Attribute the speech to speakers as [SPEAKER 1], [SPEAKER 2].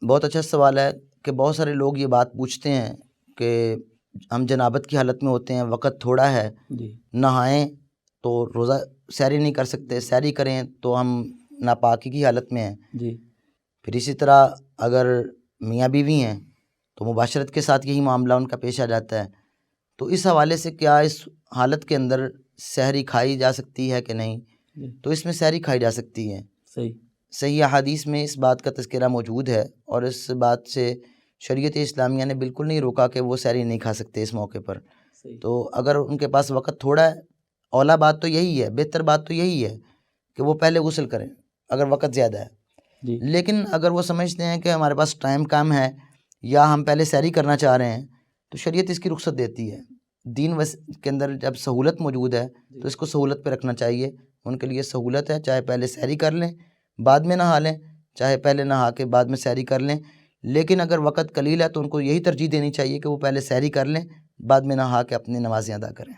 [SPEAKER 1] بہت اچھا سوال ہے کہ بہت سارے لوگ یہ بات پوچھتے ہیں کہ ہم جنابت کی حالت میں ہوتے ہیں، وقت تھوڑا ہے،
[SPEAKER 2] جی
[SPEAKER 1] نہائیں تو روزہ سحری نہیں کر سکتے، سحری کریں تو ہم ناپاکی کی حالت میں ہیں۔
[SPEAKER 2] جی
[SPEAKER 1] پھر اسی طرح اگر میاں بیوی ہیں تو مباشرت کے ساتھ یہی معاملہ ان کا پیش آ جاتا ہے، تو اس حوالے سے کیا اس حالت کے اندر سحری کھائی جا سکتی ہے کہ نہیں؟
[SPEAKER 2] جی
[SPEAKER 1] تو اس میں سحری کھائی جا سکتی ہے۔
[SPEAKER 2] صحیح
[SPEAKER 1] صحیح احادیث میں اس بات کا تذکرہ موجود ہے، اور اس بات سے شریعت اسلامیہ نے بالکل نہیں روکا کہ وہ سحری نہیں کھا سکتے اس موقع پر۔
[SPEAKER 2] صحیح
[SPEAKER 1] تو اگر ان کے پاس وقت تھوڑا ہے، اولا بات تو یہی ہے، بہتر بات تو یہی ہے کہ وہ پہلے غسل کریں اگر وقت زیادہ ہے۔
[SPEAKER 2] جی
[SPEAKER 1] لیکن اگر وہ سمجھتے ہیں کہ ہمارے پاس ٹائم کم ہے یا ہم پہلے سحری کرنا چاہ رہے ہیں تو شریعت اس کی رخصت دیتی ہے۔ دین کے اندر جب سہولت موجود ہے تو اس کو سہولت پہ رکھنا چاہیے۔ ان کے لیے سہولت ہے، چاہے پہلے سحری کر لیں بعد میں نہا لیں، چاہے پہلے نہا کے بعد میں سحری کر لیں۔ لیکن اگر وقت قلیل ہے تو ان کو یہی ترجیح دینی چاہیے کہ وہ پہلے سحری کر لیں، بعد میں نہا کے اپنی نمازیں ادا کریں۔